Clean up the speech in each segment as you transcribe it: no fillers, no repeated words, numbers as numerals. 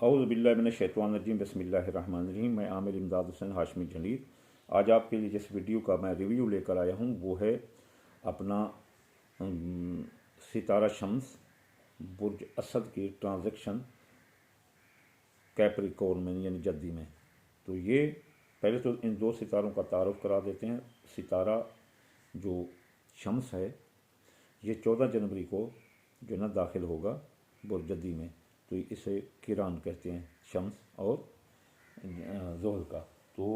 औज़ु बिल्लाहि मिनश्शैतानिर्रजीम बिस्मिल्लाहिर्रहमानिर्रहीम। मैं आमिर इमदाद हुसैन हाशमी जलील आज आपके लिए जिस वीडियो का मैं रिव्यू लेकर आया हूँ वो है अपना सितारा शम्स बुर्ज असद की ट्रांजैक्शन कैप्रिकॉर्न में यानी जद्दी में। तो ये पहले तो इन दो सितारों का तारुफ करा देते हैं। सितारा जो शम्स है ये 14 जनवरी को जो ना दाखिल होगा बुर्ज जद्दी में, तो इसे किरान कहते हैं, शम्स और ज़ोहल का। तो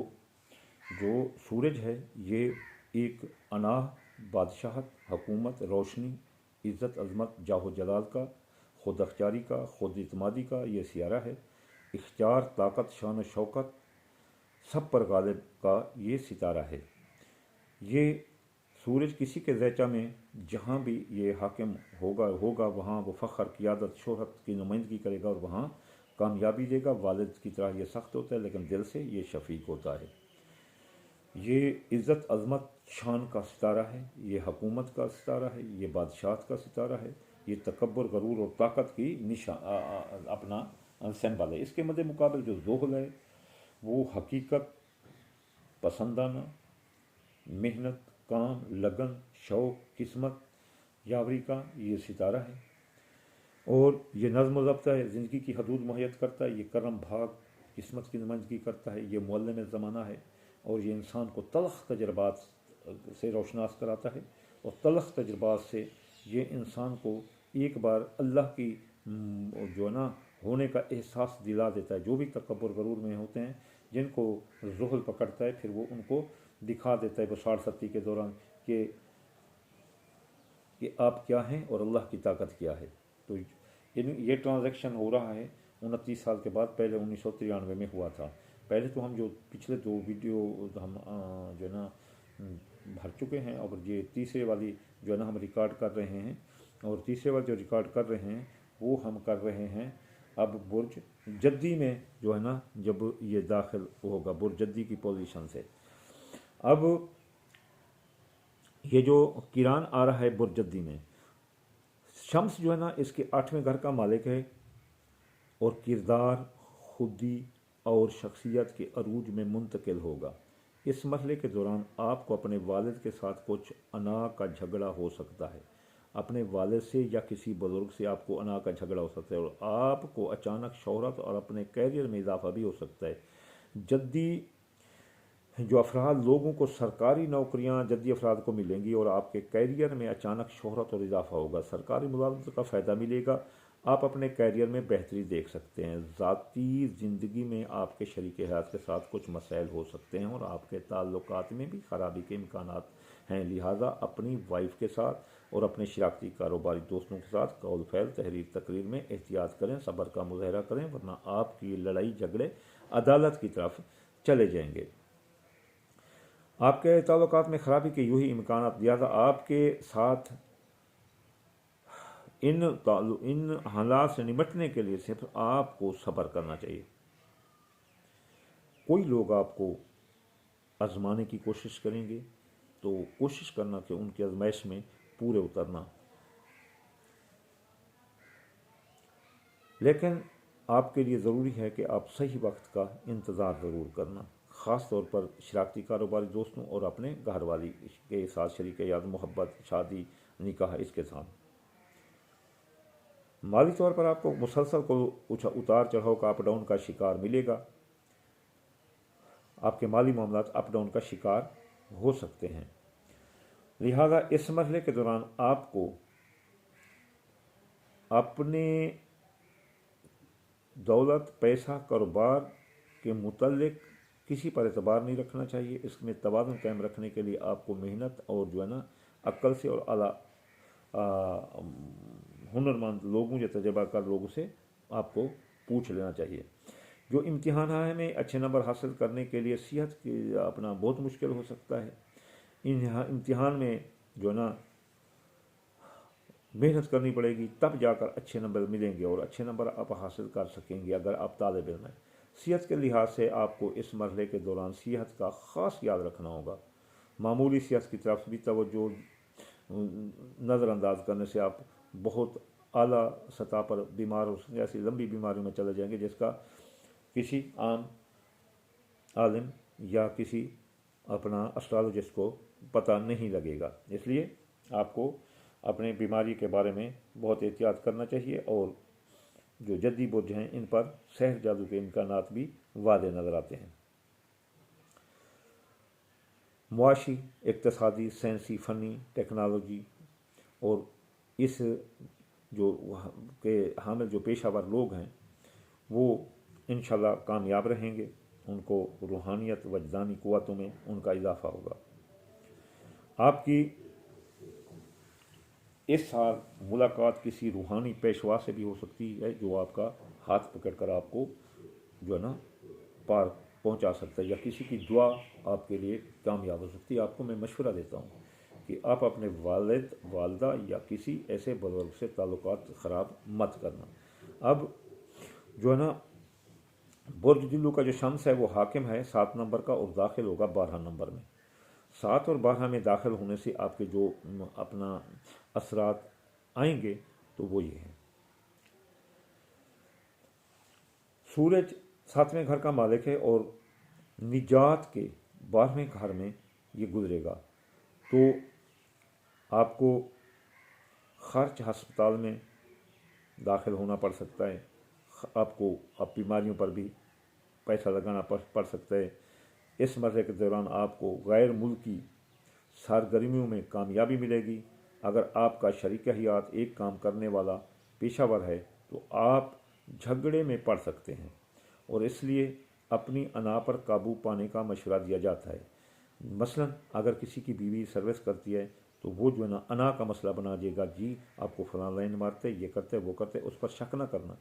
जो सूरज है ये एक अनाह, बादशाहत, हकूमत, रोशनी, इज़्ज़त, अज़मत, जाहो जलाल का, खुद अख्तियारी का, खुद इतमादी का ये सियारा है। इख्तियार, ताकत, शान शौकत सब पर गालिब का ये सितारा है। ये सूरज किसी के ज़ैचा में जहाँ भी ये हाकिम होगा वहाँ वो फ़ख्र, क़ियादत, शोहरत की नुमाइंदगी करेगा और वहाँ कामयाबी देगा। वालिद की तरह ये सख्त होता है लेकिन दिल से ये शफीक होता है। ये इज़्ज़त, अज़मत, शान का सितारा है, ये हकूमत का सितारा है, ये बादशाहत का सितारा है, ये तकब्बुर, गरूर और ताकत की अपना सिंबल है। इसके मद्दे मुकाबल जो ज़ोहल है वो हकीकत, पसंदाना, मेहनत, काम, लगन, शौक़, किस्मत, यावरी का ये सितारा है। और ये नज़्म ज़ब्त है, ज़िंदगी की हदूद मुहैयत करता है, ये करम, भाग, किस्मत की नुमाइंदगी करता है, ये मुअल्लिम ज़माना है और ये इंसान को तलख़ तजर्बात से रोशनास कराता है। और तलख़ तजर्बात से ये इंसान को एक बार अल्लाह की जो ना होने का एहसास दिला देता है। जो भी तकब्बुर, गरूर में होते हैं, जिनको ज़ुहल पकड़ता है, फिर वो उनको दिखा देता है बसार सत्ती के दौरान कि आप क्या हैं और अल्लाह की ताकत क्या है। तो ये ट्रांजैक्शन हो रहा है 29 साल के बाद। पहले 1993 में हुआ था। पहले तो हम जो पिछले दो वीडियो हम जो है ना भर चुके हैं और ये तीसरे वाली जो है ना हम रिकॉर्ड कर रहे हैं। और तीसरे वाली जो रिकॉर्ड कर रहे हैं वो हम कर रहे हैं अब बुर्ज जद्दी में, जो है ना जब ये दाखिल होगा बुर्ज जद्दी की पोजीशन से। अब ये जो किरान आ रहा है बुर्ज जद्दी में, शम्स जो है ना इसके 8वें घर का मालिक है और किरदार, खुदी और शख्सियत के अरूज में मुंतकिल होगा। इस मरहले के दौरान आपको अपने वालिद के साथ कुछ अना का झगड़ा हो सकता है। अपने वालिद से या किसी बुज़ुर्ग से आपको अना का झगड़ा हो सकता है और आपको अचानक शोहरत और अपने कैरियर में इजाफा भी हो सकता है। जद्दी जो अफराद, लोगों को सरकारी नौकरियां जद्दी अफराद को मिलेंगी और आपके कैरियर में अचानक शोहरत और इजाफा होगा। सरकारी मुलाजमत का फ़ायदा मिलेगा। आप अपने कैरियर में बेहतरी देख सकते हैं। ज़ाती ज़िंदगी में आपके शरीक हयात के साथ कुछ मसाइल हो सकते हैं और आपके ताल्लुकात में भी ख़राबी के इम्कानात हैं। लिहाजा अपनी वाइफ के साथ और अपने शराकती कारोबारी दोस्तों के साथ कौल फैल, तहरीर, तकरीर में एहतियात करें, सब्र का मुजाहरा करें, वरना आपकी लड़ाई झगड़े अदालत की तरफ चले जाएंगे। आपके ताल्लुकात में ख़राबी के यूँ ही इम्कानात। लिहाजा आपके साथ इन हालात से निपटने के लिए सिर्फ आपको सब्र करना चाहिए। कोई लोग आपको आजमाने की कोशिश करेंगे तो कोशिश करना कि उनकी आजमाइश में पूरे उतरना, लेकिन आपके लिए ज़रूरी है कि आप सही वक्त का इंतज़ार ज़रूर करना, ख़ास तौर पर शराकती कारोबारी दोस्तों और अपने घर वाली के साथ शरीक याद, मोहब्बत, शादी, निकाह, इसके साथ। माली तौर पर आपको मुसलसल को उतार चढ़ाव का, अप डाउन का शिकार मिलेगा। आपके माली मामलात अप डाउन का शिकार हो सकते हैं। लिहाजा इस मरहले के दौरान आपको अपने दौलत, पैसा, कारोबार के मुतल्लिक किसी पर एतबार नहीं रखना चाहिए। इसमें तवाज़ुन कायम रखने के लिए आपको मेहनत और जो है ना अक्ल से और आला हुनरमंद लोगों या तजर्बाकार लोगों से आपको पूछ लेना चाहिए। जो इम्तिहान में अच्छे नंबर हासिल करने के लिए सेहत की अपना बहुत मुश्किल हो सकता है। इन इम्तिहान में जो है ना मेहनत करनी पड़ेगी, तब जाकर अच्छे नंबर मिलेंगे और अच्छे नंबर आप हासिल कर सकेंगे अगर आप तालिब इल्म हैं। सेहत के लिहाज से आपको इस मरहले के दौरान सेहत का ख़ास याद रखना होगा। मामूली सेहत की तरफ भी तवज्जो नज़रअंदाज करने से आप बहुत आला सतह पर बीमार हो सकते हैं, ऐसी लंबी बीमारियों में चले जाएंगे जिसका किसी आम आलिम या किसी अपना एस्ट्रोलॉजिस्ट को पता नहीं लगेगा। इसलिए आपको अपने बीमारी के बारे में बहुत एहतियात करना चाहिए। और जो जद्दी बुर्ज हैं इन पर सहर जादू के इम्कानात भी वादे नज़र आते हैं। मुआशी, इक़्तिसादी, साइंसी, फ़नी, टेक्नोलॉजी और इस जो के हामिल जो पेशावर लोग हैं वो इंशाल्लाह कामयाब रहेंगे। उनको रूहानियत वजदानी क़ुव्वतों में उनका इजाफ़ा होगा। आपकी इस साल मुलाकात किसी रूहानी पेशवा से भी हो सकती है जो आपका हाथ पकड़कर आपको जो है ना पार पहुंचा सकता है, या किसी की दुआ आपके लिए कामयाब हो सकती है। आपको मैं मशवरा देता हूं कि आप अपने वालिद वालदा या किसी ऐसे बुजुर्ग से ताल्लुकात ख़राब मत करना। अब जो है ना बुर्ज दिल्लू का जो शम्स है वो हाकिम है 7 नंबर का और दाखिल होगा 12 नंबर में। 7 और 12 में दाखिल होने से आपके जो अपना असरात आएंगे तो वो ये हैं। सूरज 7वें घर का मालिक है और निजात के 12वें घर में ये गुजरेगा, तो आपको खर्च हस्पताल में दाखिल होना पड़ सकता है। आपको अब बीमारियों पर भी पैसा लगाना पड़ सकता है। इस मरहले के दौरान आपको गैर मुल्की सरगर्मियों में कामयाबी मिलेगी। अगर आपका शरीक हयात एक काम करने वाला पेशावर है तो आप झगड़े में पड़ सकते हैं और इसलिए अपनी अना पर काबू पाने का मशवरा दिया जाता है। मसलन अगर किसी की बीवी सर्विस करती है तो वो जो है ना अना का मसला बना देगा, जी आपको फलां लाइन मारते, ये करते वो करते, उस पर शक ना करना,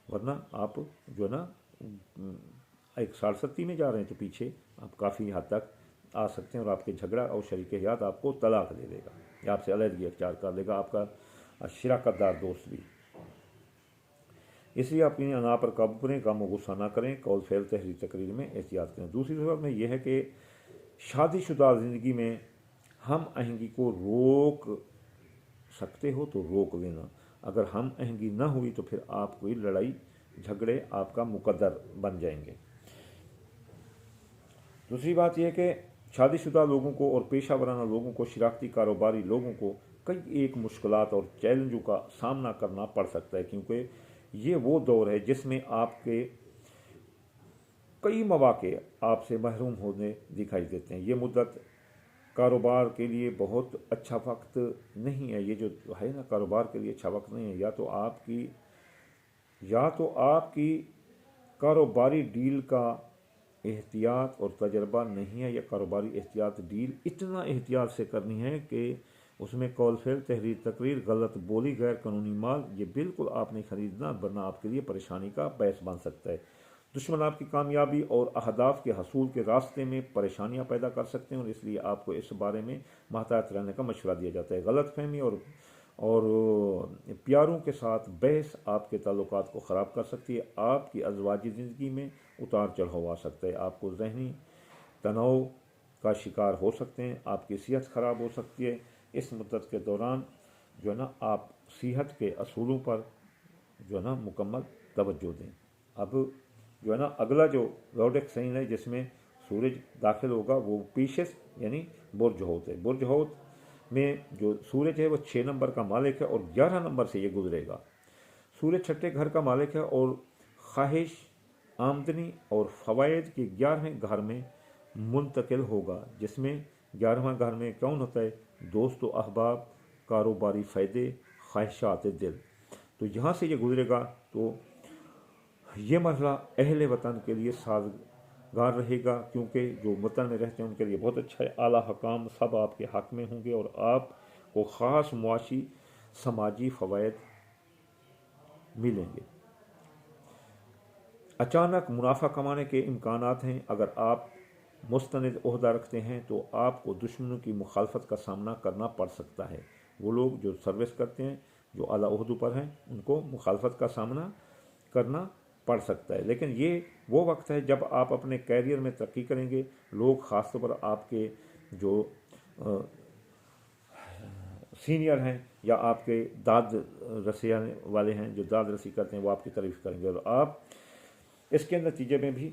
वरना आप जो है ना एक सालसत्ती में जा रहे हैं तो पीछे आप काफ़ी हद तक आ सकते हैं और आपके झगड़ा और शरीक हयात आपको तलाक दे देगा या आपसे अलहदगी अख्तियार कर लेगा, आपका शिराकतदार दोस्त भी। इसलिए अपनी अना पर काबू करें, गम गुस्सा ना करें, कौल फेल तहरीर तकरीर में एहतियात करें। दूसरी सूरत में यह है कि शादीशुदा ज़िंदगी में हम आहंगी को रोक सकते हो तो रोक लेना। अगर हम आहंगी ना हुई तो फिर आप कोई लड़ाई झगड़े आपका मुकद्दर बन जाएंगे। दूसरी बात यह है कि शादीशुदा लोगों को और पेशा वराना लोगों को, शराकती कारोबारी लोगों को कई एक मुश्किलात और चैलेंजों का सामना करना पड़ सकता है, क्योंकि ये वो दौर है जिसमें आपके कई मौके आपसे महरूम होने दिखाई देते हैं। ये मुद्दत कारोबार के लिए बहुत अच्छा वक्त नहीं है। ये जो है ना कारोबार के लिए अच्छा वक्त नहीं है। या तो आपकी कारोबारी डील का एहतियात और तजर्बा नहीं है, या कारोबारी एहतियात डील इतना एहतियात से करनी है कि उसमें कौल फेल तहरीर तकरीर, गलत बोली, गैर कानूनी माल, ये बिल्कुल आपने खरीदना, वरना आपके लिए परेशानी का बायस बन सकता है। दुश्मन आपकी कामयाबी और अहदाफ के हसूल के रास्ते में परेशानियां पैदा कर सकते हैं और इसलिए आपको इस बारे में महतात रहने का मशवरा दिया जाता है। गलत फहमी और प्यारों के साथ बहस आपके ताल्लुकात को ख़राब कर सकती है। आपकी अज़वाजी ज़िंदगी में उतार चढ़ाव आ सकता है। आपको ज़हनी तनाव का शिकार हो सकते हैं, आपकी सेहत ख़राब हो सकती है। इस मुद्दत के दौरान जो है ना आप सेहत के असूलों पर जो है ना मुकम्मल तवज्जो दें। अब जो है ना अगला जो ज़ोडिएक साइन है जिसमें सूरज दाखिल होगा वो पीशेस यानी बुर्ज हौत है। बुर्ज हौत में जो सूरज है वो 6 नंबर का मालिक है और 11 नंबर से ये गुजरेगा। सूरज 6ठे घर का मालिक है और ख्वाहिश, आमदनी और फ़वाइद के 11वें घर में मुंतकिल होगा, जिसमें 11वां घर में कौन होता है? दोस्त व अहबाब, कारोबारी फ़ायदे, ख्वाहिशात दिल। तो यहाँ से ये गुजरेगा तो ये मरहला अहले वतन के लिए साजगार रहेगा, क्योंकि जो वतन में रहते हैं उनके लिए बहुत अच्छा है। आला हकाम सब आपके हक में होंगे और आपको ख़ास मुआशी समाजी फ़वाइद मिलेंगे। अचानक मुनाफा कमाने के इम्कानात हैं। अगर आप मुस्तनिद ओहदा रखते हैं तो आपको दुश्मनों की मुखालफत का सामना करना पड़ सकता है। वो लोग जो सर्विस करते हैं, जो आला ओहदों पर हैं, उनको मुखालफत का सामना करना पड़ सकता है। लेकिन ये वो वक्त है जब आप अपने कैरियर में तरक्की करेंगे। लोग ख़ास तौर पर आपके जो सीनियर हैं یا آپ کے داد رسی والے ہیں جو داد رسی کرتے ہیں وہ آپ کی تعریف کریں گے، اور آپ اس کے نتیجے میں بھی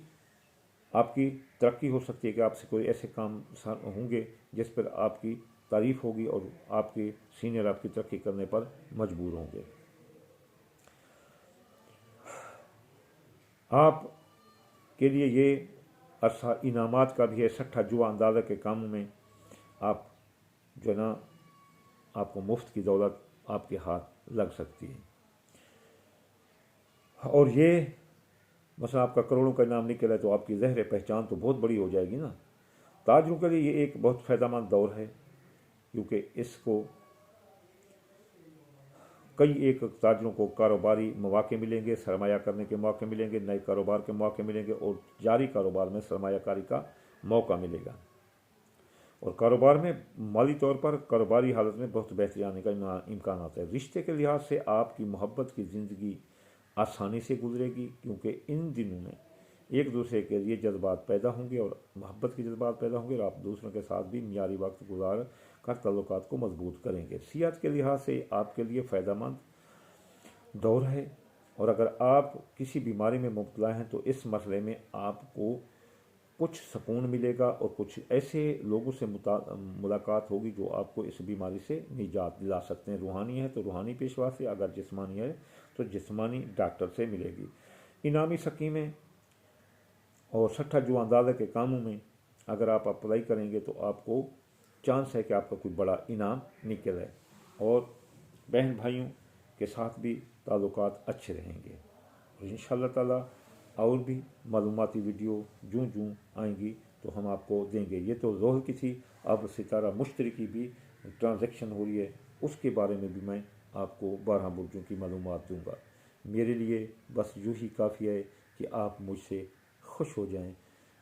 آپ کی ترقی ہو سکتی ہے کہ آپ سے کوئی ایسے کام ہوں گے جس پر آپ کی تعریف ہوگی اور آپ کے سینئر آپ کی ترقی کرنے پر مجبور ہوں گے۔ آپ کے لیے یہ عرصہ انعامات کا بھی ہے، سٹھا جوا اندازہ کے کاموں میں آپ جو ہے نا آپ کو مفت کی دولت آپ کے ہاتھ لگ سکتی ہے، اور یہ مثلا آپ کا کروڑوں کا انعام نکل ہے تو آپ کی ظاہر پہچان تو بہت بڑی ہو جائے گی نا۔ تاجروں کے لیے یہ ایک بہت فائدہ مند دور ہے، کیونکہ اس کو کئی ایک تاجروں کو کاروباری مواقع ملیں گے، سرمایہ کرنے کے موقع ملیں گے، نئے کاروبار کے موقع ملیں گے، اور جاری کاروبار میں سرمایہ کاری کا موقع ملے گا، اور کاروبار میں مالی طور پر کاروباری حالت میں بہت بہتری آنے کا امکانات ہے۔ رشتے کے لحاظ سے آپ کی محبت کی زندگی آسانی سے گزرے گی، کیونکہ ان دنوں میں ایک دوسرے کے لیے جذبات پیدا ہوں گے اور محبت کے جذبات پیدا ہوں گے، اور آپ دوسروں کے ساتھ بھی معیاری وقت گزار کر تعلقات کو مضبوط کریں گے۔ صحت کے لحاظ سے آپ کے لیے فائدہ مند دور ہے، اور اگر آپ کسی بیماری میں مبتلا ہیں تو اس مسئلے میں آپ کو کچھ سکون ملے گا، اور کچھ ایسے لوگوں سے ملاقات ہوگی جو آپ کو اس بیماری سے نجات دلا سکتے ہیں۔ روحانی ہے تو روحانی پیشوا سے، اگر جسمانی ہے تو جسمانی ڈاکٹر سے ملے گی۔ انعامی سکیمیں اور سٹھا جو اندازہ کے کاموں میں اگر آپ اپلائی کریں گے تو آپ کو چانس ہے کہ آپ کا کوئی بڑا انعام نکل ہے، اور بہن بھائیوں کے ساتھ بھی تعلقات اچھے رہیں گے، اور انشاءاللہ تعالیٰ اور بھی معلوماتی ویڈیو جوں آئیں گی تو ہم آپ کو دیں گے۔ یہ تو ظہر کی تھی، اب ستارہ مشتری کی بھی ٹرانزیکشن ہو رہی ہے، اس کے بارے میں بھی میں آپ کو 12 برجوں کی معلومات دوں گا۔ میرے لیے بس یوں ہی کافی ہے کہ آپ مجھ سے خوش ہو جائیں،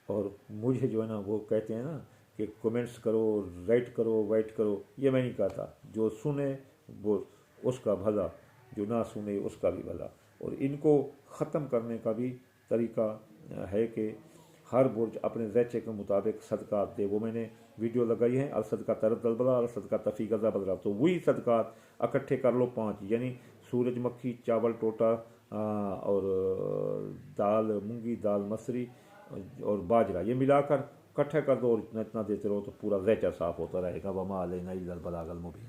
اور مجھے جو ہے نا وہ کہتے ہیں نا کہ کومنٹس کرو، رائٹ کرو، وائٹ کرو، یہ میں نہیں کہتا، جو سنے وہ اس کا بھلا، جو نہ سنے اس کا بھی بھلا۔ اور ان کو ختم کرنے کا بھی طریقہ ہے کہ ہر برج اپنے ذیچے کے مطابق صدقات دے، وہ میں نے ویڈیو لگائی ہے، الصدقہ ترد البلا، الصدقہ تفی غضا بدلا، تو وہی صدقات اکٹھے کر لو 5، یعنی سورج مکھی، چاول ٹوٹا، اور دال مونگی، دال مسری اور باجرہ، یہ ملا کر اکٹھا کر دو، اور اتنا اتنا دیتے رہو تو پورا ذیچہ صاف ہوتا رہے گا۔ وما علینا الا البلاغ المبین۔